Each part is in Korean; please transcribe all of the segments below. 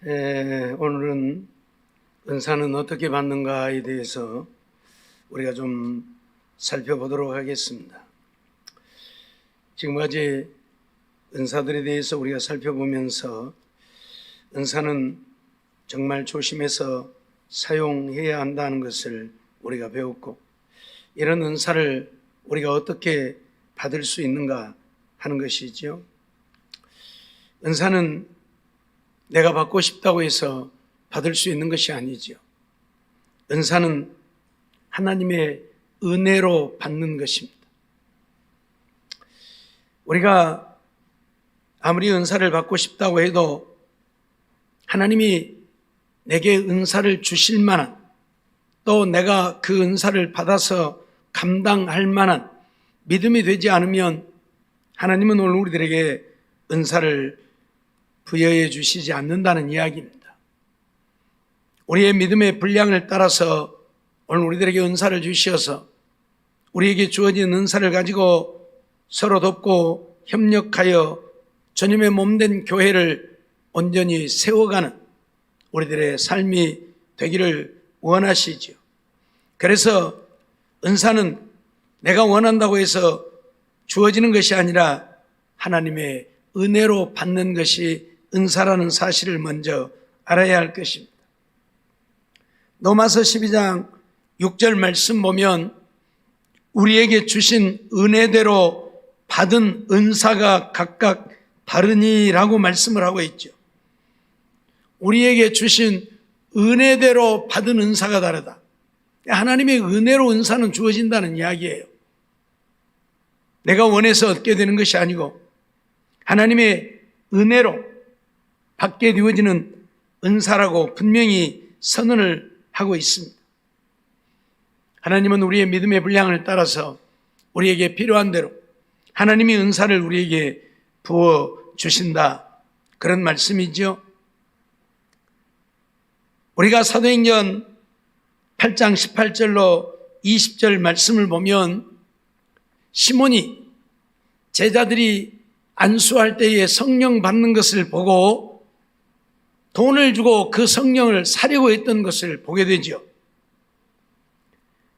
오늘은 은사는 어떻게 받는가에 대해서 우리가 좀 살펴보도록 하겠습니다. 지금까지 은사들에 대해서 우리가 살펴보면서 은사는 정말 조심해서 사용해야 한다는 것을 우리가 배웠고, 이런 은사를 우리가 어떻게 받을 수 있는가 하는 것이죠. 은사는 내가 받고 싶다고 해서 받을 수 있는 것이 아니죠. 은사는 하나님의 은혜로 받는 것입니다. 우리가 아무리 은사를 받고 싶다고 해도 하나님이 내게 은사를 주실 만한, 또 내가 그 은사를 받아서 감당할 만한 믿음이 되지 않으면 하나님은 오늘 우리들에게 은사를 부여해 주시지 않는다는 이야기입니다. 우리의 믿음의 분량을 따라서 오늘 우리들에게 은사를 주셔서 우리에게 주어진 은사를 가지고 서로 돕고 협력하여 주님의 몸된 교회를 온전히 세워가는 우리들의 삶이 되기를 원하시죠. 그래서 은사는 내가 원한다고 해서 주어지는 것이 아니라 하나님의 은혜로 받는 것이 은사라는 사실을 먼저 알아야 할 것입니다. 로마서 12장 6절 말씀 보면 우리에게 주신 은혜대로 받은 은사가 각각 다르니라고 말씀을 하고 있죠. 우리에게 주신 은혜대로 받은 은사가 다르다. 하나님의 은혜로 은사는 주어진다는 이야기예요. 내가 원해서 얻게 되는 것이 아니고 하나님의 은혜로 받게 되어지는 은사라고 분명히 선언을 하고 있습니다. 하나님은 우리의 믿음의 분량을 따라서 우리에게 필요한 대로 하나님이 은사를 우리에게 부어 주신다, 그런 말씀이죠. 우리가 사도행전 8장 18절로 20절 말씀을 보면 시몬이 제자들이 안수할 때에 성령 받는 것을 보고 돈을 주고 그 성령을 사려고 했던 것을 보게 되죠.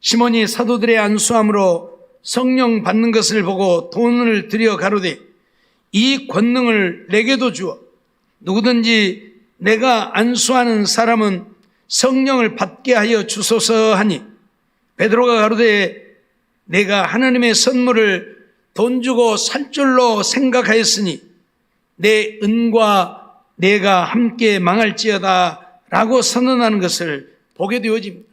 시몬이 사도들의 안수함으로 성령 받는 것을 보고 돈을 들여 가로되 이 권능을 내게도 주어 누구든지 내가 안수하는 사람은 성령을 받게 하여 주소서 하니, 베드로가 가로되 내가 하나님의 선물을 돈 주고 살 줄로 생각하였으니 내 은과 내가 함께 망할지어다 라고 선언하는 것을 보게 되어집니다.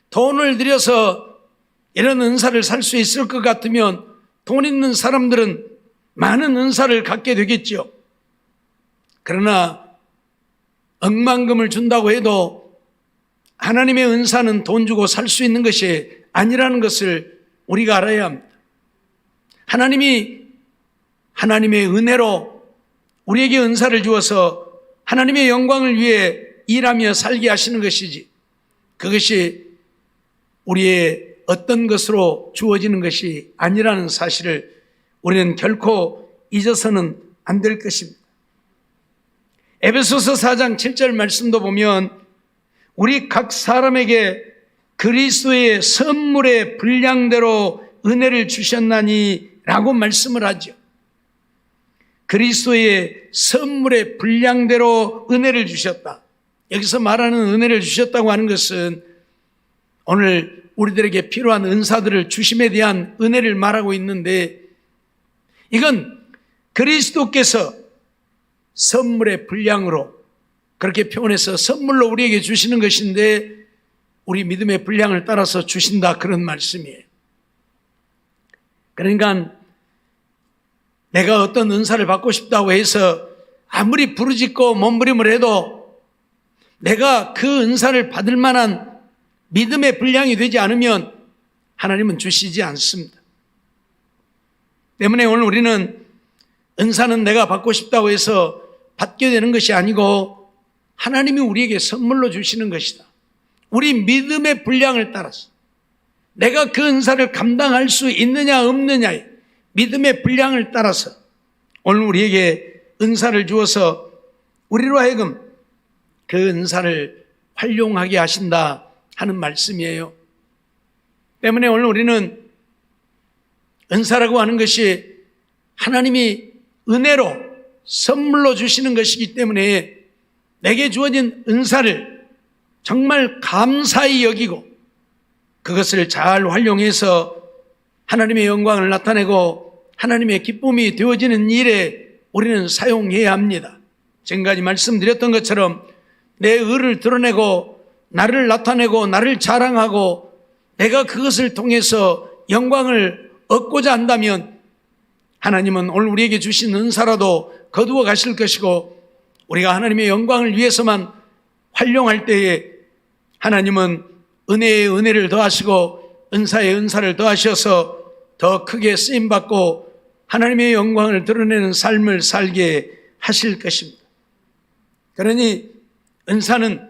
돈을 들여서 이런 은사를 살 수 있을 것 같으면 돈 있는 사람들은 많은 은사를 갖게 되겠죠. 그러나 억만금을 준다고 해도 하나님의 은사는 돈 주고 살 수 있는 것이 아니라는 것을 우리가 알아야 합니다. 하나님이 하나님의 은혜로 우리에게 은사를 주어서 하나님의 영광을 위해 일하며 살게 하시는 것이지, 그것이 우리의 어떤 것으로 주어지는 것이 아니라는 사실을 우리는 결코 잊어서는 안 될 것입니다. 에베소서 4장 7절 말씀도 보면 우리 각 사람에게 그리스도의 선물의 분량대로 은혜를 주셨나니 라고 말씀을 하죠. 그리스도의 선물의 분량대로 은혜를 주셨다. 여기서 말하는 은혜를 주셨다고 하는 것은 오늘 우리들에게 필요한 은사들을 주심에 대한 은혜를 말하고 있는데, 이건 그리스도께서 선물의 분량으로 그렇게 표현해서 선물로 우리에게 주시는 것인데 우리 믿음의 분량을 따라서 주신다, 그런 말씀이에요. 그러니까 내가 어떤 은사를 받고 싶다고 해서 아무리 부르짖고 몸부림을 해도 내가 그 은사를 받을 만한 믿음의 분량이 되지 않으면 하나님은 주시지 않습니다. 때문에 오늘 우리는 은사는 내가 받고 싶다고 해서 받게 되는 것이 아니고 하나님이 우리에게 선물로 주시는 것이다. 우리 믿음의 분량을 따라서 내가 그 은사를 감당할 수 있느냐 없느냐의 믿음의 분량을 따라서 오늘 우리에게 은사를 주어서 우리로 하여금 그 은사를 활용하게 하신다 하는 말씀이에요. 때문에 오늘 우리는 은사라고 하는 것이 하나님이 은혜로 선물로 주시는 것이기 때문에 내게 주어진 은사를 정말 감사히 여기고 그것을 잘 활용해서 하나님의 영광을 나타내고 하나님의 기쁨이 되어지는 일에 우리는 사용해야 합니다. 지금까지 말씀드렸던 것처럼 내 의를 드러내고 나를 나타내고 나를 자랑하고 내가 그것을 통해서 영광을 얻고자 한다면 하나님은 오늘 우리에게 주신 은사라도 거두어 가실 것이고 우리가 하나님의 영광을 위해서만 활용할 때에 하나님은 은혜에 은혜를 더하시고 은사에 은사를 더하셔서 더 크게 쓰임받고 하나님의 영광을 드러내는 삶을 살게 하실 것입니다. 그러니 은사는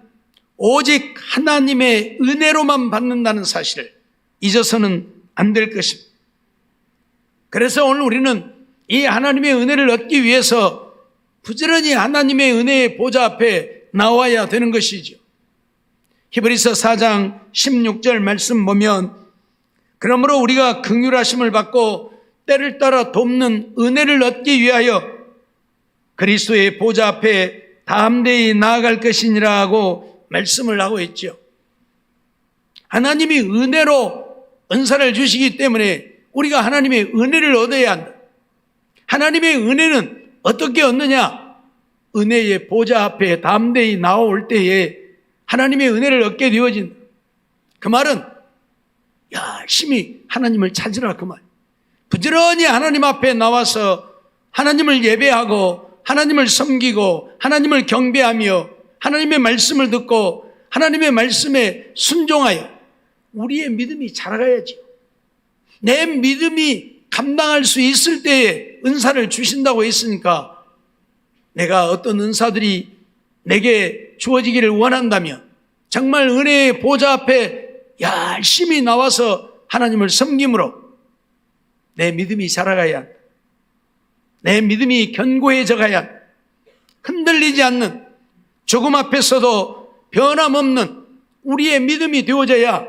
오직 하나님의 은혜로만 받는다는 사실을 잊어서는 안 될 것입니다. 그래서 오늘 우리는 이 하나님의 은혜를 얻기 위해서 부지런히 하나님의 은혜의 보좌 앞에 나와야 되는 것이죠. 히브리서 4장 16절 말씀 보면 그러므로 우리가 긍휼하심을 받고 때를 따라 돕는 은혜를 얻기 위하여 그리스도의 보좌 앞에 담대히 나아갈 것이니라 하고 말씀을 하고 있죠. 하나님이 은혜로 은사를 주시기 때문에 우리가 하나님의 은혜를 얻어야 한다. 하나님의 은혜는 어떻게 얻느냐? 은혜의 보좌 앞에 담대히 나올 때에 하나님의 은혜를 얻게 되어진다. 그 말은 열심히 하나님을 찾으라 그 말. 부지런히 하나님 앞에 나와서 하나님을 예배하고 하나님을 섬기고 하나님을 경배하며 하나님의 말씀을 듣고 하나님의 말씀에 순종하여 우리의 믿음이 자라가야지요. 내 믿음이 감당할 수 있을 때에 은사를 주신다고 했으니까 내가 어떤 은사들이 내게 주어지기를 원한다면 정말 은혜의 보좌 앞에 열심히 나와서 하나님을 섬김으로 내 믿음이 자라가야 한다. 내 믿음이 견고해져 가야 한다. 흔들리지 않는 죽음 앞에서도 변함없는 우리의 믿음이 되어져야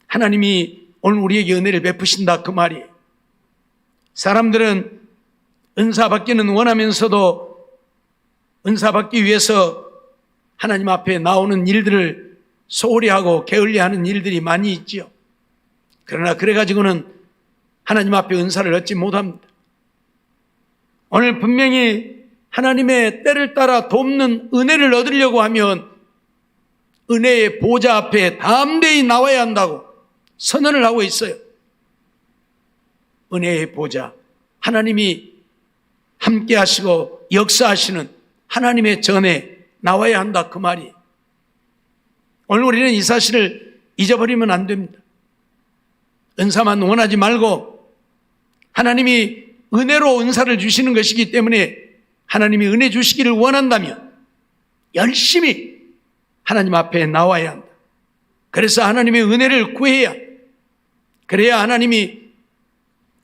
하나님이 오늘 우리에게 은혜를 베푸신다 그 말이에요. 사람들은 은사 받기는 원하면서도 은사 받기 위해서 하나님 앞에 나오는 일들을 소홀히 하고 게을리하는 일들이 많이 있지요. 그러나 그래가지고는 하나님 앞에 은사를 얻지 못합니다. 오늘 분명히 하나님의 때를 따라 돕는 은혜를 얻으려고 하면 은혜의 보좌 앞에 담대히 나와야 한다고 선언을 하고 있어요. 은혜의 보좌, 하나님이 함께 하시고 역사하시는 하나님의 전에 나와야 한다 그 말이. 오늘 우리는 이 사실을 잊어버리면 안 됩니다. 은사만 원하지 말고 하나님이 은혜로 은사를 주시는 것이기 때문에 하나님이 은혜 주시기를 원한다면 열심히 하나님 앞에 나와야 한다. 그래서 하나님의 은혜를 구해야, 그래야 하나님이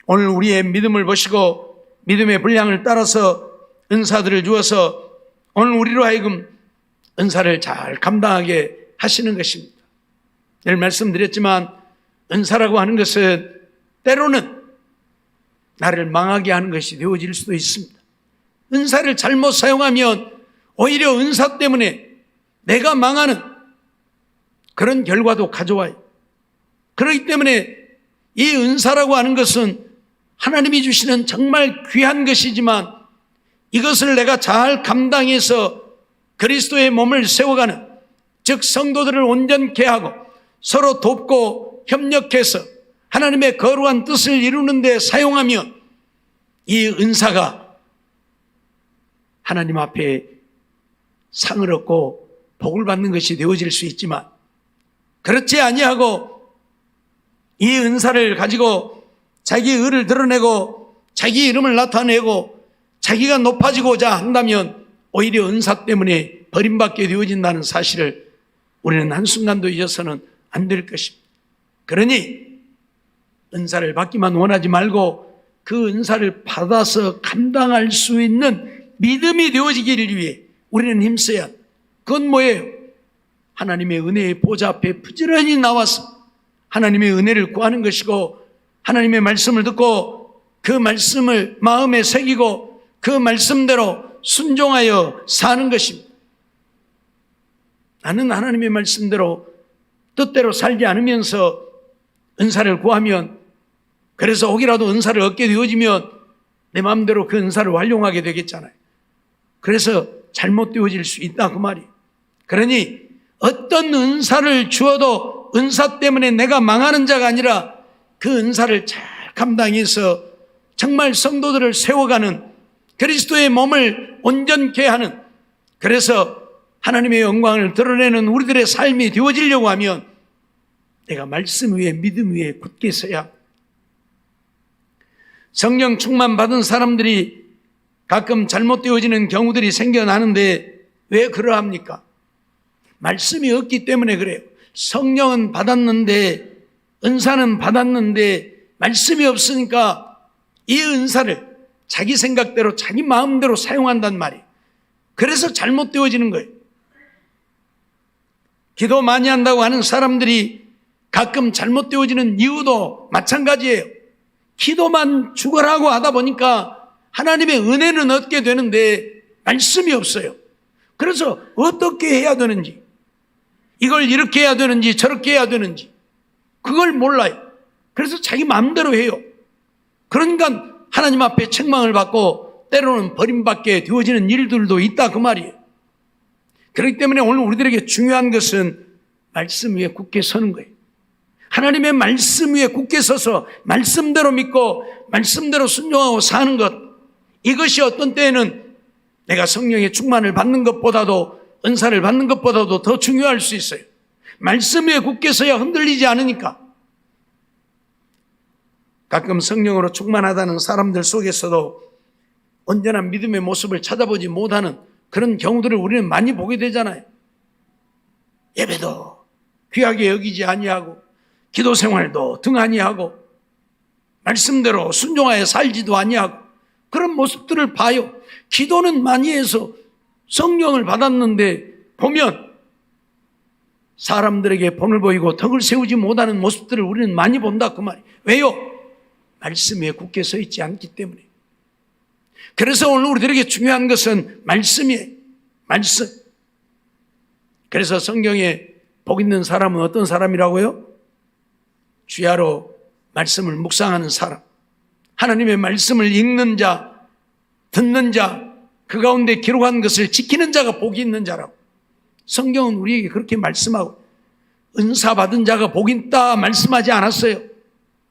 오늘 우리의 믿음을 보시고 믿음의 분량을 따라서 은사들을 주어서 오늘 우리로 하여금 은사를 잘 감당하게 하시는 것입니다. 늘 말씀드렸지만 은사라고 하는 것은 때로는 나를 망하게 하는 것이 되어질 수도 있습니다. 은사를 잘못 사용하면 오히려 은사 때문에 내가 망하는 그런 결과도 가져와요. 그렇기 때문에 이 은사라고 하는 것은 하나님이 주시는 정말 귀한 것이지만 이것을 내가 잘 감당해서 그리스도의 몸을 세워가는, 즉 성도들을 온전케 하고 서로 돕고 협력해서 하나님의 거룩한 뜻을 이루는 데 사용하면 이 은사가 하나님 앞에 상을 얻고 복을 받는 것이 되어질 수 있지만 그렇지 아니하고 이 은사를 가지고 자기 의를 드러내고 자기 이름을 나타내고 자기가 높아지고자 한다면 오히려 은사 때문에 버림받게 되어진다는 사실을 우리는 한순간도 잊어서는 안 될 것입니다. 그러니 은사를 받기만 원하지 말고 그 은사를 받아서 감당할 수 있는 믿음이 되어지기를 위해 우리는 힘써야. 그건 뭐예요? 하나님의 은혜의 보좌 앞에 부지런히 나와서 하나님의 은혜를 구하는 것이고, 하나님의 말씀을 듣고 그 말씀을 마음에 새기고 그 말씀대로 순종하여 사는 것입니다. 나는 하나님의 말씀대로 뜻대로 살지 않으면서 은사를 구하면, 그래서 혹이라도 은사를 얻게 되어지면 내 마음대로 그 은사를 활용하게 되겠잖아요. 그래서 잘못되어질 수 있다 그 말이에요. 그러니 어떤 은사를 주어도 은사 때문에 내가 망하는 자가 아니라 그 은사를 잘 감당해서 정말 성도들을 세워가는, 그리스도의 몸을 온전케 하는, 그래서 하나님의 영광을 드러내는 우리들의 삶이 되어지려고 하면 내가 말씀 위에 믿음 위에 굳게 서야. 성령 충만 받은 사람들이 가끔 잘못되어지는 경우들이 생겨나는데 왜 그러합니까? 말씀이 없기 때문에 그래요. 성령은 받았는데, 은사는 받았는데 말씀이 없으니까 이 은사를 자기 생각대로 자기 마음대로 사용한단 말이에요. 그래서 잘못되어지는 거예요. 기도 많이 한다고 하는 사람들이 가끔 잘못되어지는 이유도 마찬가지예요. 기도만 죽어라고 하다 보니까 하나님의 은혜는 얻게 되는데 말씀이 없어요. 그래서 어떻게 해야 되는지, 이걸 이렇게 해야 되는지 저렇게 해야 되는지 그걸 몰라요. 그래서 자기 마음대로 해요. 그러니까 하나님 앞에 책망을 받고 때로는 버림받게 되어지는 일들도 있다 그 말이에요. 그렇기 때문에 오늘 우리들에게 중요한 것은 말씀 위에 굳게 서는 거예요. 하나님의 말씀 위에 굳게 서서 말씀대로 믿고 말씀대로 순종하고 사는 것, 이것이 어떤 때에는 내가 성령의 충만을 받는 것보다도, 은사를 받는 것보다도 더 중요할 수 있어요. 말씀 위에 굳게 서야 흔들리지 않으니까. 가끔 성령으로 충만하다는 사람들 속에서도 온전한 믿음의 모습을 찾아보지 못하는 그런 경우들을 우리는 많이 보게 되잖아요. 예배도 귀하게 여기지 아니하고 기도 생활도 등한히 하고 말씀대로 순종하여 살지도 아니하고 그런 모습들을 봐요. 기도는 많이 해서 성령을 받았는데 보면 사람들에게 본을 보이고 덕을 세우지 못하는 모습들을 우리는 많이 본다 그 말이에요. 왜요? 말씀 위에 굳게 서 있지 않기 때문에. 그래서 오늘 우리들에게 중요한 것은 말씀이에요. 말씀. 그래서 성경에 복 있는 사람은 어떤 사람이라고요? 주야로 말씀을 묵상하는 사람, 하나님의 말씀을 읽는 자, 듣는 자, 그 가운데 기록한 것을 지키는 자가 복이 있는 자라고. 성경은 우리에게 그렇게 말씀하고, 은사 받은 자가 복이 있다 말씀하지 않았어요.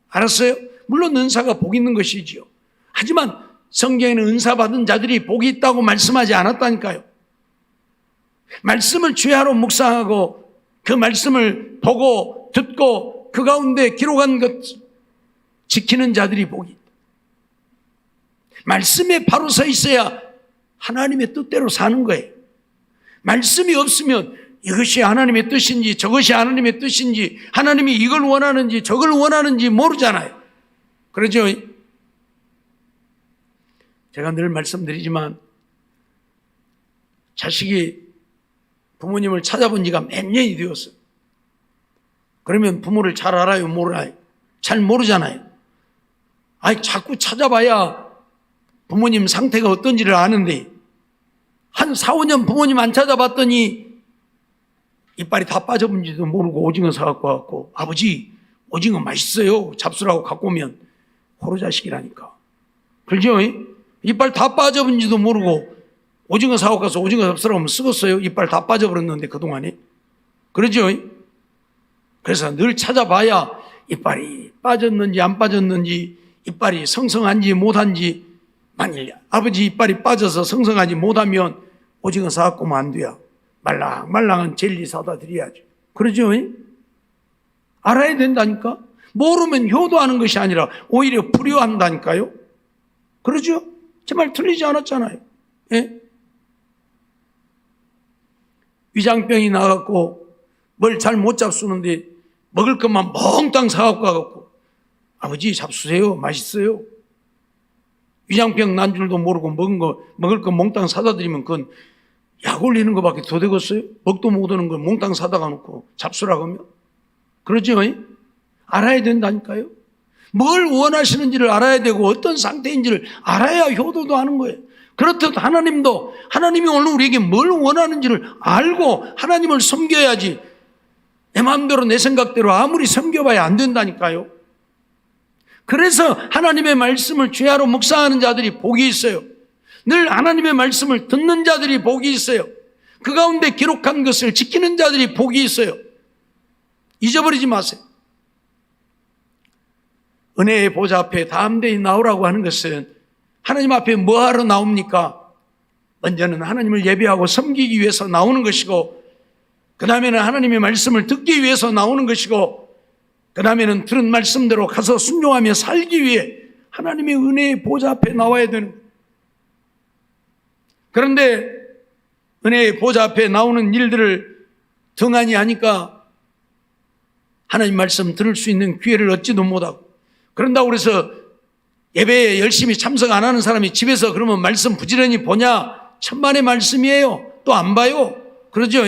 알았어요? 물론 은사가 복이 있는 것이지요. 하지만 성경에는 은사 받은 자들이 복이 있다고 말씀하지 않았다니까요. 말씀을 주야로 묵상하고 그 말씀을 보고 듣고 그 가운데 기록한 것 지키는 자들이 복이 있다. 말씀에 바로 서 있어야 하나님의 뜻대로 사는 거예요. 말씀이 없으면 이것이 하나님의 뜻인지 저것이 하나님의 뜻인지, 하나님이 이걸 원하는지 저걸 원하는지 모르잖아요. 그러죠? 제가 늘 말씀드리지만 자식이 부모님을 찾아본 지가 몇 년이 되었어요. 그러면 부모를 잘 알아요? 모르나요? 잘 모르잖아요. 아니, 자꾸 찾아봐야 부모님 상태가 어떤지를 아는데 한 4, 5년 부모님 안 찾아봤더니 이빨이 다 빠져본지도 모르고 오징어 사갖고 왔고, 아버지 오징어 맛있어요 잡수라고 갖고 오면 호로자식이라니까. 그렇죠? 이빨 다 빠져본지도 모르고 오징어 사갖고 가서 오징어 잡수라고 하면 썩었어요. 이빨 다 빠져버렸는데 그동안에. 그렇죠? 그래서 늘 찾아봐야 이빨이 빠졌는지 안 빠졌는지, 이빨이 성성한지 못한지. 만일 아버지 이빨이 빠져서 성성하지 못하면 오징어 사갖고 오면 안 돼요. 말랑말랑한 젤리 사다 드려야죠. 그러죠? 알아야 된다니까. 모르면 효도하는 것이 아니라 오히려 불효한다니까요. 그러죠? 제 말 틀리지 않았잖아요. 예? 위장병이 나갖고 뭘 잘 못 잡수는데 먹을 것만 몽땅 사갖고 가갖고 아버지 잡수세요 맛있어요. 위장병 난 줄도 모르고 먹을 거 몽땅 사다 드리면 그건 약 올리는 것밖에 더 되겠어요? 먹도 못 오는 걸 몽땅 사다가 놓고 잡수라고 하면? 그러죠? 알아야 된다니까요. 뭘 원하시는지를 알아야 되고 어떤 상태인지를 알아야 효도도 하는 거예요. 그렇듯 하나님도 하나님이 오늘 우리에게 뭘 원하는지를 알고 하나님을 섬겨야지 내 마음대로 내 생각대로 아무리 섬겨봐야 안 된다니까요. 그래서 하나님의 말씀을 죄하로 묵상하는 자들이 복이 있어요. 늘 하나님의 말씀을 듣는 자들이 복이 있어요. 그 가운데 기록한 것을 지키는 자들이 복이 있어요. 잊어버리지 마세요. 은혜의 보좌 앞에 담대히 나오라고 하는 것은 하나님 앞에 뭐하러 나옵니까? 먼저는 하나님을 예배하고 섬기기 위해서 나오는 것이고, 그 다음에는 하나님의 말씀을 듣기 위해서 나오는 것이고, 그 다음에는 들은 말씀대로 가서 순종하며 살기 위해 하나님의 은혜의 보좌 앞에 나와야 되는 거예요. 그런데 은혜의 보좌 앞에 나오는 일들을 등한히 하니까 하나님 말씀 들을 수 있는 기회를 얻지도 못하고, 그런다고 그래서 예배에 열심히 참석 안 하는 사람이 집에서 그러면 말씀 부지런히 보냐? 천만의 말씀이에요. 또 안 봐요. 그러죠?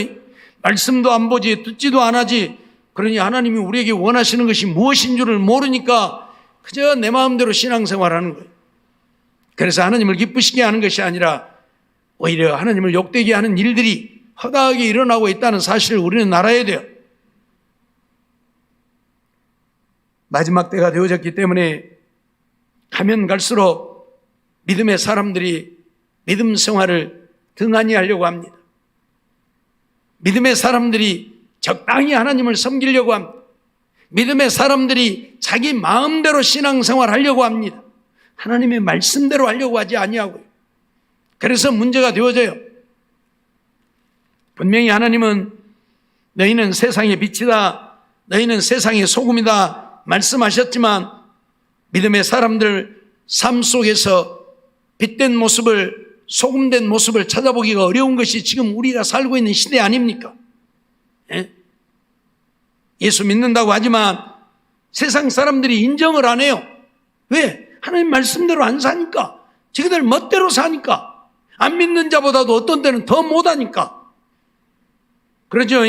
말씀도 안 보지, 듣지도 안 하지. 그러니 하나님이 우리에게 원하시는 것이 무엇인 줄을 모르니까 그저 내 마음대로 신앙생활하는 거예요. 그래서 하나님을 기쁘시게 하는 것이 아니라 오히려 하나님을 욕되게 하는 일들이 허다하게 일어나고 있다는 사실을 우리는 알아야 돼요. 마지막 때가 되어졌기 때문에 가면 갈수록 믿음의 사람들이 믿음 생활을 등한히 하려고 합니다. 믿음의 사람들이 적당히 하나님을 섬기려고 합니다. 믿음의 사람들이 자기 마음대로 신앙생활 하려고 합니다. 하나님의 말씀대로 하려고 하지 아니하고요. 그래서 문제가 되어져요. 분명히 하나님은 너희는 세상의 빛이다, 너희는 세상의 소금이다 말씀하셨지만 믿음의 사람들 삶 속에서 빛된 모습을, 소금된 모습을 찾아보기가 어려운 것이 지금 우리가 살고 있는 시대 아닙니까? 예? 예수 믿는다고 하지만 세상 사람들이 인정을 안 해요. 왜? 하나님 말씀대로 안 사니까. 자기들 멋대로 사니까. 안 믿는 자보다도 어떤 때는 더 못하니까. 그러죠?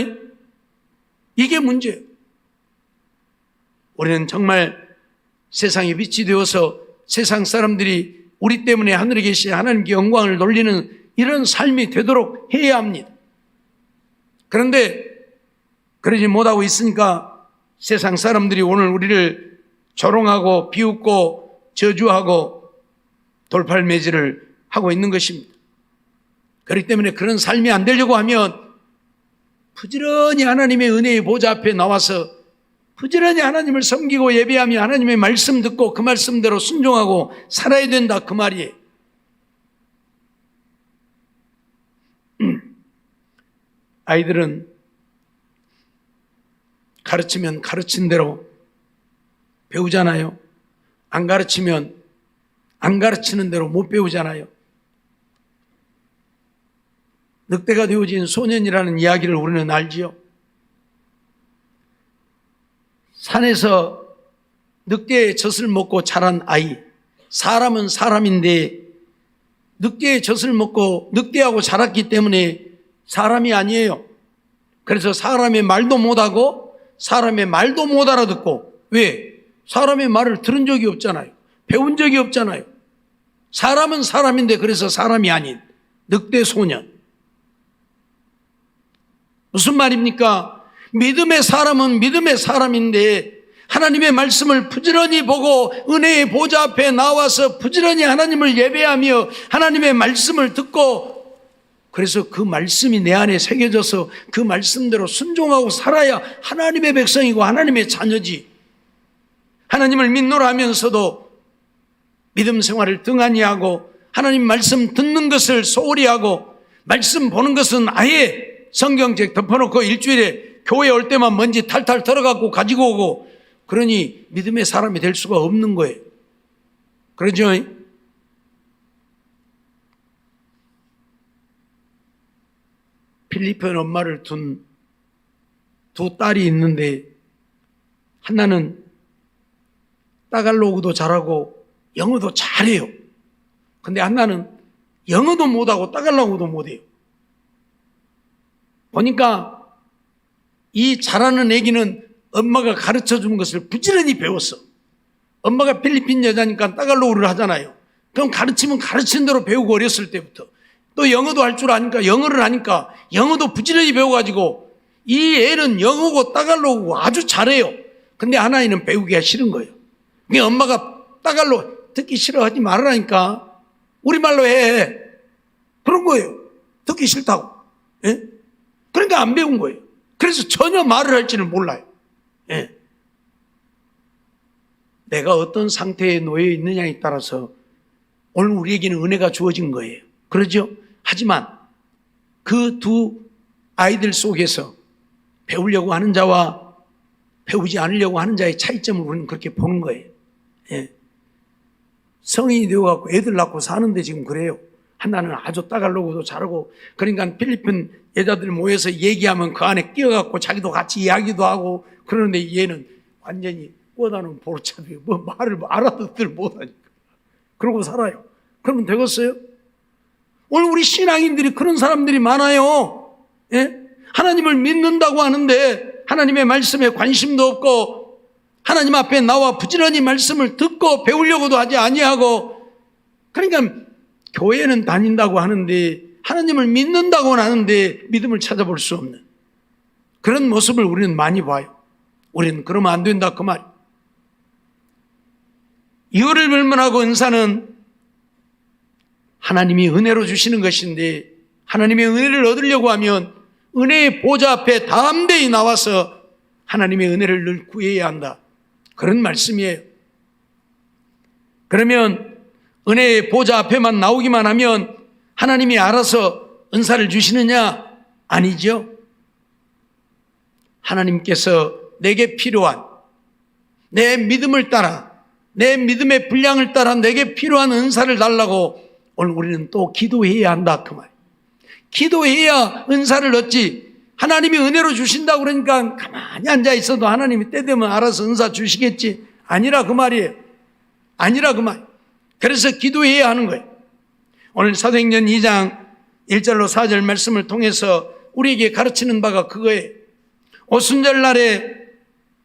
이게 문제예요. 우리는 정말 세상의 빛이 되어서 세상 사람들이 우리 때문에 하늘에 계신 하나님께 영광을 돌리는 이런 삶이 되도록 해야 합니다. 그런데 그러지 못하고 있으니까 세상 사람들이 오늘 우리를 조롱하고 비웃고 저주하고 돌팔매질을 하고 있는 것입니다. 그렇기 때문에 그런 삶이 안 되려고 하면 부지런히 하나님의 은혜의 보좌 앞에 나와서 부지런히 하나님을 섬기고 예배하며 하나님의 말씀 듣고 그 말씀대로 순종하고 살아야 된다, 그 말이에요. 아이들은 가르치면 가르친 대로 배우잖아요. 안 가르치면 안 가르치는 대로 못 배우잖아요. 늑대가 되어진 소년이라는 이야기를 우리는 알지요. 산에서 늑대의 젖을 먹고 자란 아이, 사람은 사람인데 늑대의 젖을 먹고 늑대하고 자랐기 때문에 사람이 아니에요. 그래서 사람의 말도 못하고 사람의 말도 못 알아듣고, 왜? 사람의 말을 들은 적이 없잖아요. 배운 적이 없잖아요. 사람은 사람인데 그래서 사람이 아닌 늑대 소년. 무슨 말입니까? 믿음의 사람은 믿음의 사람인데 하나님의 말씀을 부지런히 보고 은혜의 보좌 앞에 나와서 부지런히 하나님을 예배하며 하나님의 말씀을 듣고, 그래서 그 말씀이 내 안에 새겨져서 그 말씀대로 순종하고 살아야 하나님의 백성이고 하나님의 자녀지. 하나님을 믿노라 하면서도 믿음 생활을 등한히 하고 하나님 말씀 듣는 것을 소홀히 하고 말씀 보는 것은 아예 성경책 덮어놓고 일주일에 교회 올 때만 먼지 탈탈 털어갖고 가지고 오고, 그러니 믿음의 사람이 될 수가 없는 거예요. 그러죠? 필리핀 엄마를 둔 두 딸이 있는데 하나는 따갈로그도 잘하고 영어도 잘해요. 근데 하나는 영어도 못하고 따갈로그도 못해요. 보니까 이 자라는 아기는 엄마가 가르쳐 준 것을 부지런히 배웠어. 엄마가 필리핀 여자니까 따갈로그를 하잖아요. 그럼 가르치면 가르친 대로 배우고, 어렸을 때부터. 또 영어도 할 줄 아니까, 영어를 하니까 영어도 부지런히 배워가지고 이 애는 영어고 따갈로그고 아주 잘해요. 근데 하나이는 배우기가 싫은 거예요. 그러니까 엄마가 따갈로그 듣기 싫어하지 말으라니까 우리말로 해. 그런 거예요. 듣기 싫다고. 예? 그러니까 안 배운 거예요. 그래서 전혀 말을 할지는 몰라요. 예. 내가 어떤 상태에 놓여 있느냐에 따라서 오늘 우리에게는 은혜가 주어진 거예요. 그러죠? 하지만 그 두 아이들 속에서 배우려고 하는 자와 배우지 않으려고 하는 자의 차이점을 우리는 그렇게 보는 거예요. 예. 성인이 되어갖고 애들 낳고 사는데 지금 그래요. 하나는 아주 따갈로그도 잘하고, 그러니까 필리핀 여자들 모여서 얘기하면 그 안에 끼어갖고 자기도 같이 이야기도 하고 그러는데, 얘는 완전히 꼬다는 보르차비, 뭐 말을 알아듣들 못하니까 그러고 살아요. 그러면 되겠어요? 오늘 우리 신앙인들이 그런 사람들이 많아요. 예? 하나님을 믿는다고 하는데 하나님의 말씀에 관심도 없고, 하나님 앞에 나와 부지런히 말씀을 듣고 배우려고도 하지 아니하고, 그러니까 교회는 다닌다고 하는데 하나님을 믿는다고는 하는데 믿음을 찾아볼 수 없는 그런 모습을 우리는 많이 봐요. 우리는 그러면 안 된다, 그 말. 이거를 불문하고 은사는 하나님이 은혜로 주시는 것인데, 하나님의 은혜를 얻으려고 하면 은혜의 보좌 앞에 담대히 나와서 하나님의 은혜를 늘 구해야 한다, 그런 말씀이에요. 그러면 은혜의 보좌 앞에만 나오기만 하면 하나님이 알아서 은사를 주시느냐? 아니죠. 하나님께서 내게 필요한, 내 믿음을 따라, 내 믿음의 분량을 따라 내게 필요한 은사를 달라고 오늘 우리는 또 기도해야 한다, 그 말. 기도해야 은사를 얻지. 하나님이 은혜로 주신다고 그러니까 가만히 앉아 있어도 하나님이 때 되면 알아서 은사 주시겠지, 아니라 그 말이에요. 아니라 그 말. 그래서 기도해야 하는 거예요. 오늘 사도행전 2장 1절로 4절 말씀을 통해서 우리에게 가르치는 바가 그거예요. 오순절 날에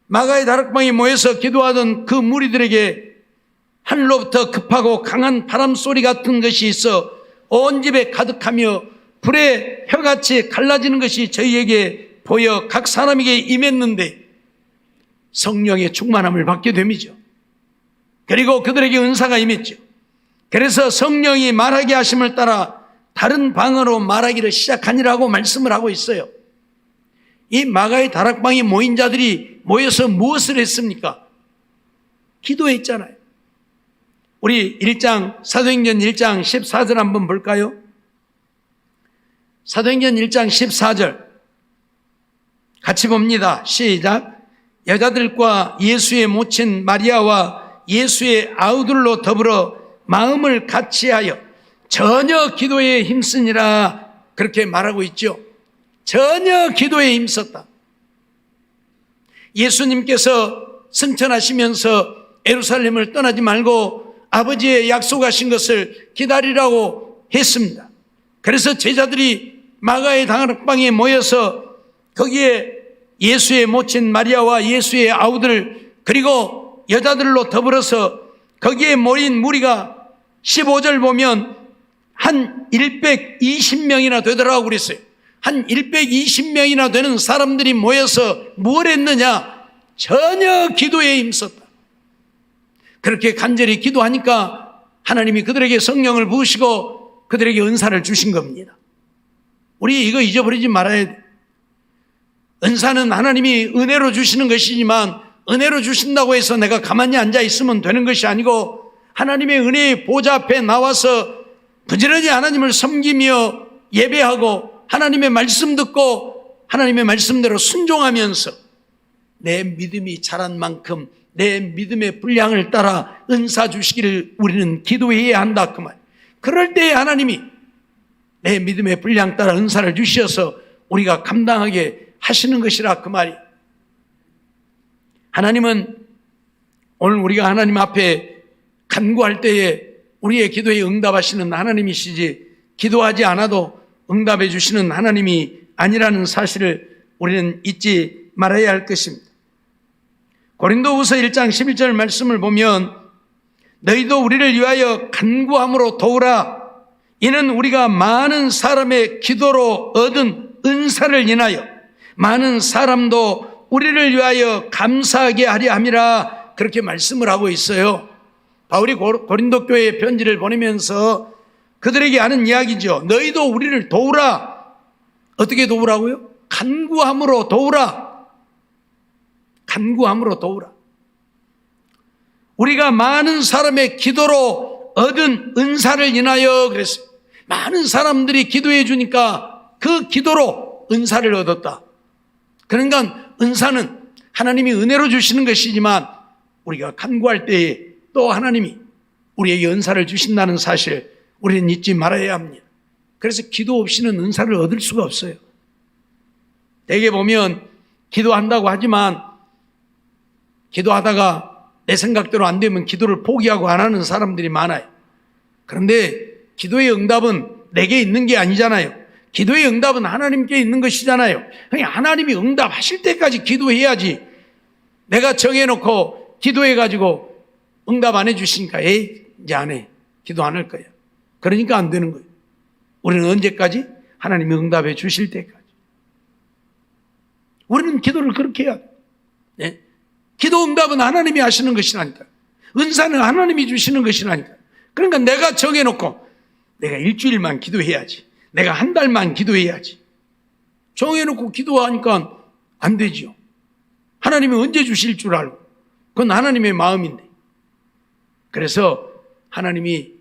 마가의 다락방에 모여서 기도하던 그 무리들에게 하늘로부터 급하고 강한 바람 소리 같은 것이 있어 온 집에 가득하며 불에 혀같이 갈라지는 것이 저희에게 보여 각 사람에게 임했는데, 성령의 충만함을 받게 됨이죠. 그리고 그들에게 은사가 임했죠. 그래서 성령이 말하게 하심을 따라 다른 방언으로 말하기를 시작하니라고 말씀을 하고 있어요. 이 마가의 다락방에 모인 자들이 모여서 무엇을 했습니까? 기도했잖아요. 우리 사도행전 1장 14절 한번 볼까요? 사도행전 1장 14절 같이 봅니다. 시작. 여자들과 예수의 모친 마리아와 예수의 아우들로 더불어 마음을 같이하여 전혀 기도에 힘쓰니라, 그렇게 말하고 있죠. 전혀 기도에 힘썼다. 예수님께서 승천하시면서 예루살렘을 떠나지 말고 아버지의 약속하신 것을 기다리라고 했습니다. 그래서 제자들이 마가의 다락방에 모여서 거기에 예수의 모친 마리아와 예수의 아우들 그리고 여자들로 더불어서 거기에 모인 무리가 15절 보면 한 120명이나 되더라고 그랬어요. 한 120명이나 되는 사람들이 모여서 뭘 했느냐? 전혀 기도에 힘썼다. 그렇게 간절히 기도하니까 하나님이 그들에게 성령을 부으시고 그들에게 은사를 주신 겁니다. 우리 이거 잊어버리지 말아야 돼. 은사는 하나님이 은혜로 주시는 것이지만 은혜로 주신다고 해서 내가 가만히 앉아 있으면 되는 것이 아니고, 하나님의 은혜의 보좌 앞에 나와서 부지런히 하나님을 섬기며 예배하고 하나님의 말씀 듣고 하나님의 말씀대로 순종하면서 내 믿음이 자란 만큼 내 믿음의 분량을 따라 은사 주시기를 우리는 기도해야 한다, 그 말. 그럴 때에 하나님이 내 믿음의 분량 따라 은사를 주셔서 우리가 감당하게 하시는 것이라, 그 말이. 하나님은 오늘 우리가 하나님 앞에 간구할 때에 우리의 기도에 응답하시는 하나님이시지, 기도하지 않아도 응답해 주시는 하나님이 아니라는 사실을 우리는 잊지 말아야 할 것입니다. 고린도후서 1장 11절 말씀을 보면 너희도 우리를 위하여 간구함으로 도우라. 이는 우리가 많은 사람의 기도로 얻은 은사를 인하여 많은 사람도 우리를 위하여 감사하게 하려 함이라. 그렇게 말씀을 하고 있어요. 바울이 고린도 교회에 편지를 보내면서 그들에게 하는 이야기죠. 너희도 우리를 도우라. 어떻게 도우라고요? 간구함으로 도우라. 간구함으로 도우라. 우리가 많은 사람의 기도로 얻은 은사를 인하여 그랬어요. 많은 사람들이 기도해 주니까 그 기도로 은사를 얻었다. 그러니까 은사는 하나님이 은혜로 주시는 것이지만 우리가 간구할 때에 또 하나님이 우리에게 은사를 주신다는 사실 우리는 잊지 말아야 합니다. 그래서 기도 없이는 은사를 얻을 수가 없어요. 대개 보면 기도한다고 하지만 기도하다가 내 생각대로 안 되면 기도를 포기하고 안 하는 사람들이 많아요. 그런데 기도의 응답은 내게 있는 게 아니잖아요. 기도의 응답은 하나님께 있는 것이잖아요. 하나님이 응답하실 때까지 기도해야지. 내가 정해놓고 기도해가지고 응답 안 해주시니까 이제 안 해. 기도 안 할 거야. 그러니까 안 되는 거예요. 우리는 언제까지? 하나님이 응답해 주실 때까지. 우리는 기도를 그렇게 해야 돼요. 네? 기도 응답은 하나님이 하시는 것이라니까. 은사는 하나님이 주시는 것이라니까. 그러니까 내가 정해놓고 내가 일주일만 기도해야지. 내가 한 달만 기도해야지. 정해놓고 기도하니까 안 되지요. 하나님이 언제 주실 줄 알고. 그건 하나님의 마음인데. 그래서 하나님이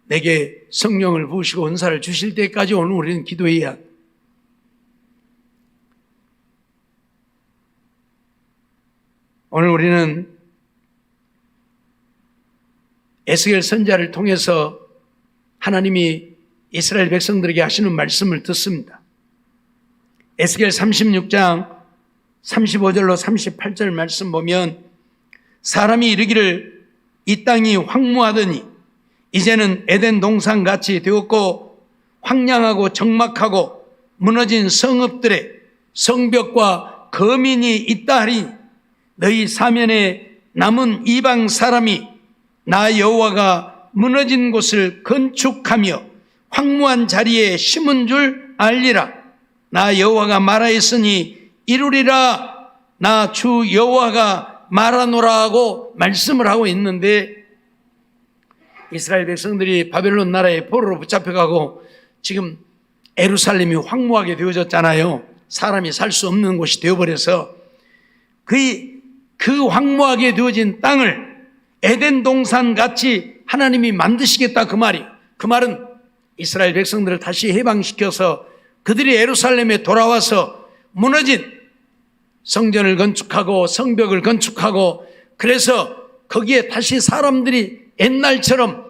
내게 성령을 부으시고 은사를 주실 때까지 오늘 우리는 기도해야 합니다. 오늘 우리는 에스겔 선지자를 통해서 하나님이 이스라엘 백성들에게 하시는 말씀을 듣습니다. 에스겔 36장 35절로 38절 말씀 보면 사람이 이르기를 이 땅이 황무하더니 이제는 에덴 동산같이 되었고 황량하고 적막하고 무너진 성읍들의 성벽과 거민이 있다 하리니 너희 사면에 남은 이방 사람이 나 여호와가 무너진 곳을 건축하며 황무한 자리에 심은 줄 알리라. 나 여호와가 말하였으니 이루리라. 나 주 여호와가 말하노라 하고 말씀을 하고 있는데 이스라엘 백성들이 바벨론 나라의 포로로 붙잡혀가고 지금 예루살렘이 황무하게 되어졌잖아요. 사람이 살 수 없는 곳이 되어버려서 그 황무하게 되어진 땅을 에덴 동산 같이 하나님이 만드시겠다 그 말이에요. 그 말은 이스라엘 백성들을 다시 해방시켜서 그들이 예루살렘에 돌아와서 무너진 성전을 건축하고 성벽을 건축하고 그래서 거기에 다시 사람들이 옛날처럼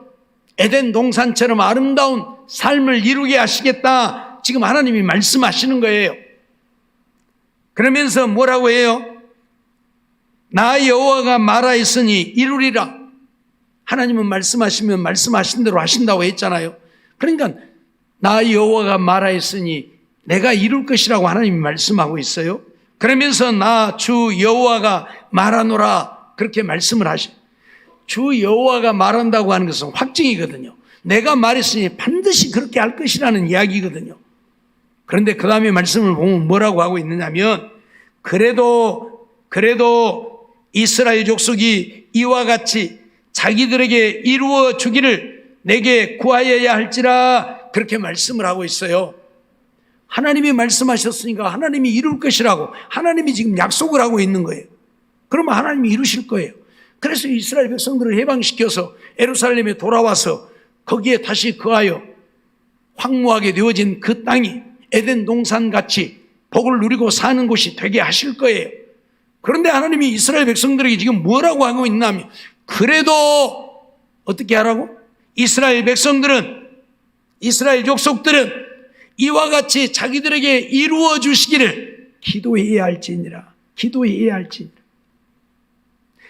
에덴 동산처럼 아름다운 삶을 이루게 하시겠다. 지금 하나님이 말씀하시는 거예요. 그러면서 뭐라고 해요? 나 여호와가 말하였으니 이루리라. 하나님은 말씀하시면 말씀하신 대로 하신다고 했잖아요. 그러니까 나 여호와가 말하였으니 내가 이룰 것이라고 하나님이 말씀하고 있어요. 그러면서 나 주 여호와가 말하노라 그렇게 말씀을 하셔. 주 여호와가 말한다고 하는 것은 확증이거든요. 내가 말했으니 반드시 그렇게 할 것이라는 이야기거든요. 그런데 그 다음에 말씀을 보면 뭐라고 하고 있느냐면 그래도 이스라엘 족속이 이와 같이 자기들에게 이루어 주기를 내게 구하여야 할지라 그렇게 말씀을 하고 있어요. 하나님이 말씀하셨으니까 하나님이 이룰 것이라고 하나님이 지금 약속을 하고 있는 거예요. 그러면 하나님이 이루실 거예요. 그래서 이스라엘 백성들을 해방시켜서 예루살렘에 돌아와서 거기에 다시 거하여 황무하게 되어진 그 땅이 에덴 동산같이 복을 누리고 사는 곳이 되게 하실 거예요. 그런데 하나님이 이스라엘 백성들에게 지금 뭐라고 하고 있냐면 그래도 어떻게 하라고? 이스라엘 백성들은 이스라엘 족속들은 이와 같이 자기들에게 이루어 주시기를 기도해야 할지니라. 기도해야 할지니라.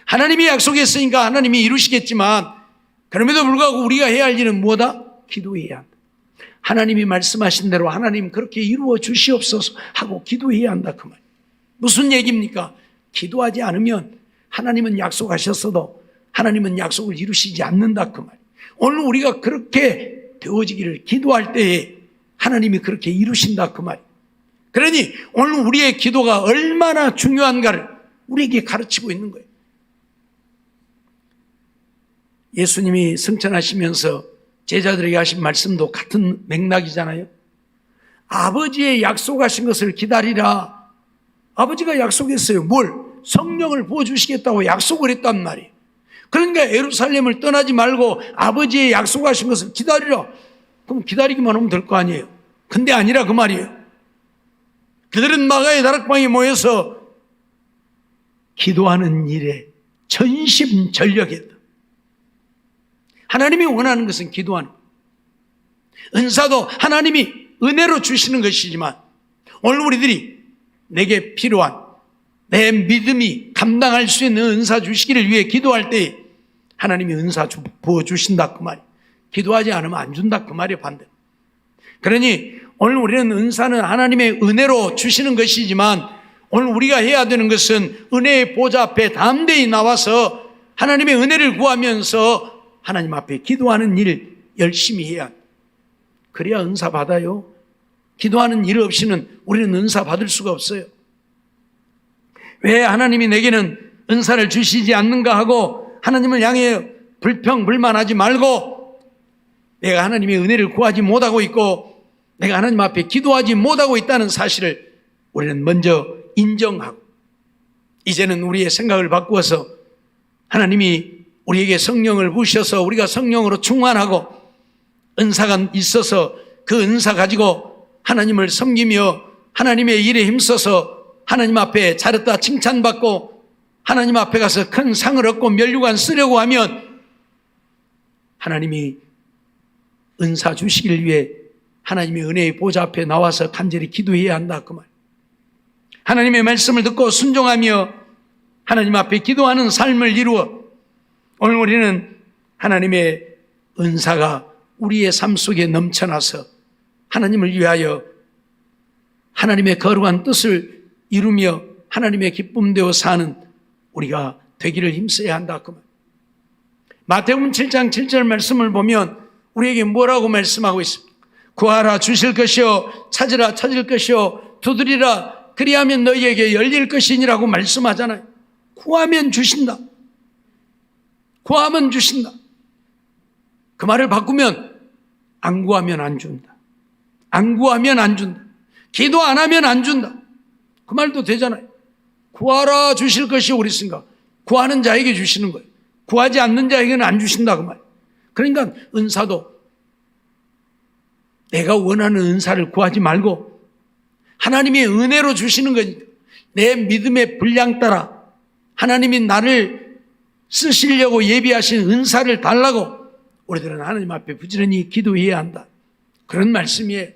하나님이 약속했으니까 하나님이 이루시겠지만 그럼에도 불구하고 우리가 해야 할 일은 뭐다? 기도해야 한다. 하나님이 말씀하신 대로 하나님 그렇게 이루어 주시옵소서 하고 기도해야 한다 그 말. 무슨 얘기입니까? 기도하지 않으면 하나님은 약속하셨어도 하나님은 약속을 이루시지 않는다 그 말. 오늘 우리가 그렇게 되어지기를 기도할 때에 하나님이 그렇게 이루신다 그 말. 그러니 오늘 우리의 기도가 얼마나 중요한가를 우리에게 가르치고 있는 거예요. 예수님이 승천하시면서 제자들에게 하신 말씀도 같은 맥락이잖아요. 아버지의 약속하신 것을 기다리라. 아버지가 약속했어요. 뭘? 성령을 부어주시겠다고 약속을 했단 말이에요. 그러니까 예루살렘을 떠나지 말고 아버지의 약속하신 것을 기다리라. 그럼 기다리기만 하면 될 거 아니에요. 근데 아니라 그 말이에요. 그들은 마가의 다락방에 모여서 기도하는 일에 전심전력했다. 하나님이 원하는 것은 기도하는 것. 은사도 하나님이 은혜로 주시는 것이지만 오늘 우리들이 내게 필요한 내 믿음이 감당할 수 있는 은사 주시기를 위해 기도할 때 하나님이 은사 부어주신다 그 말이에요. 기도하지 않으면 안 준다 그 말이에요. 반대. 그러니 오늘 우리는 은사는 하나님의 은혜로 주시는 것이지만 오늘 우리가 해야 되는 것은 은혜의 보좌 앞에 담대히 나와서 하나님의 은혜를 구하면서 하나님 앞에 기도하는 일 열심히 해야 합니다. 그래야 은사 받아요. 기도하는 일 없이는 우리는 은사 받을 수가 없어요. 왜 하나님이 내게는 은사를 주시지 않는가 하고 하나님을 향해 불평불만하지 말고 내가 하나님의 은혜를 구하지 못하고 있고 내가 하나님 앞에 기도하지 못하고 있다는 사실을 우리는 먼저 인정하고 이제는 우리의 생각을 바꾸어서 하나님이 우리에게 성령을 부으셔서 우리가 성령으로 충만하고 은사가 있어서 그 은사 가지고 하나님을 섬기며 하나님의 일에 힘써서 하나님 앞에 잘했다 칭찬받고 하나님 앞에 가서 큰 상을 얻고 면류관 쓰려고 하면 하나님이 은사 주시기를 위해 하나님의 은혜의 보좌 앞에 나와서 간절히 기도해야 한다 그 말. 하나님의 말씀을 듣고 순종하며 하나님 앞에 기도하는 삶을 이루어 오늘 우리는 하나님의 은사가 우리의 삶 속에 넘쳐나서 하나님을 위하여 하나님의 거룩한 뜻을 이루며 하나님의 기쁨되어 사는 우리가 되기를 힘써야 한다 그 말. 마태복음 7장 7절 말씀을 보면 우리에게 뭐라고 말씀하고 있습니까? 구하라 주실 것이요 찾으라 찾을 것이요 두드리라 그리하면 너희에게 열릴 것이니라고 말씀하잖아요. 구하면 주신다. 구하면 주신다. 그 말을 바꾸면 안 구하면 안 준다. 안 구하면 안 준다. 기도 안 하면 안 준다. 그 말도 되잖아요. 구하라 주실 것이 우리 있으니까 구하는 자에게 주시는 거예요. 구하지 않는 자에게는 안 주신다 그 말. 그러니까 은사도 내가 원하는 은사를 구하지 말고 하나님의 은혜로 주시는 거니까 내 믿음의 분량 따라 하나님이 나를 쓰시려고 예비하신 은사를 달라고 우리들은 하나님 앞에 부지런히 기도해야 한다. 그런 말씀이에요.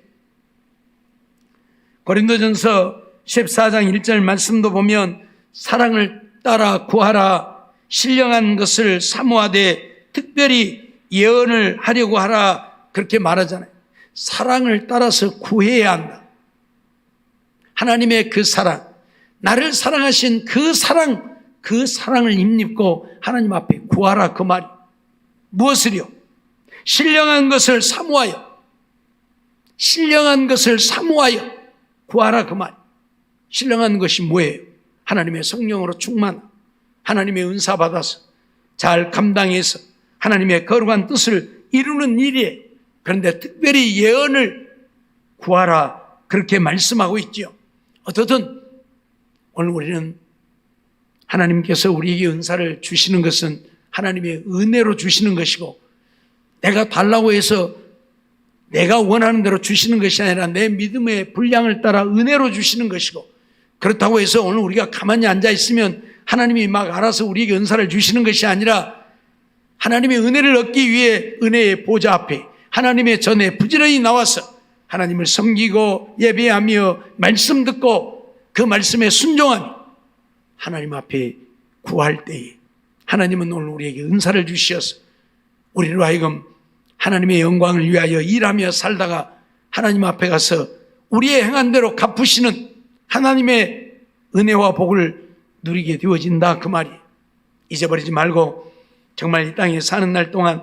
고린도전서 14장 1절 말씀도 보면 사랑을 따라 구하라 신령한 것을 사모하되 특별히 예언을 하려고 하라 그렇게 말하잖아요. 사랑을 따라서 구해야 한다. 하나님의 그 사랑, 나를 사랑하신 그 사랑을 힘입고 하나님 앞에 구하라 그 말이 무엇을요? 신령한 것을 사모하여 구하라 그 말. 신령한 것이 뭐예요? 하나님의 성령으로 충만, 하나님의 은사 받아서 잘 감당해서 하나님의 거룩한 뜻을 이루는 일이에요. 그런데 특별히 예언을 구하라 그렇게 말씀하고 있죠. 어떻든 오늘 우리는 하나님께서 우리에게 은사를 주시는 것은 하나님의 은혜로 주시는 것이고 내가 달라고 해서 내가 원하는 대로 주시는 것이 아니라 내 믿음의 분량을 따라 은혜로 주시는 것이고 그렇다고 해서 오늘 우리가 가만히 앉아 있으면 하나님이 막 알아서 우리에게 은사를 주시는 것이 아니라 하나님의 은혜를 얻기 위해 은혜의 보좌 앞에 하나님의 전에 부지런히 나와서 하나님을 섬기고 예배하며 말씀 듣고 그 말씀에 순종하며 하나님 앞에 구할 때에 하나님은 오늘 우리에게 은사를 주시어서 우리로 하여금 하나님의 영광을 위하여 일하며 살다가 하나님 앞에 가서 우리의 행한 대로 갚으시는 하나님의 은혜와 복을 누리게 되어진다, 그 말이. 잊어버리지 말고 정말 이 땅에 사는 날 동안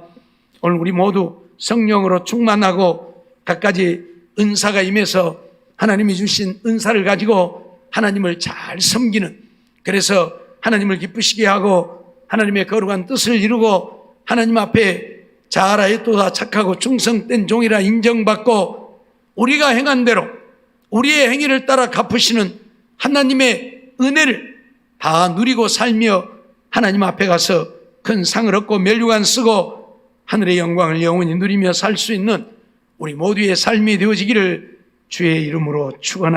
오늘 우리 모두 성령으로 충만하고 갖가지 은사가 임해서 하나님이 주신 은사를 가지고 하나님을 잘 섬기는, 그래서 하나님을 기쁘시게 하고 하나님의 거룩한 뜻을 이루고 하나님 앞에 자라였도다 착하고 충성된 종이라 인정받고 우리가 행한 대로 우리의 행위를 따라 갚으시는 하나님의 은혜를 다 누리고 살며 하나님 앞에 가서 큰 상을 얻고 면류관 쓰고 하늘의 영광을 영원히 누리며 살 수 있는 우리 모두의 삶이 되어지기를 주의 이름으로 축원합니다.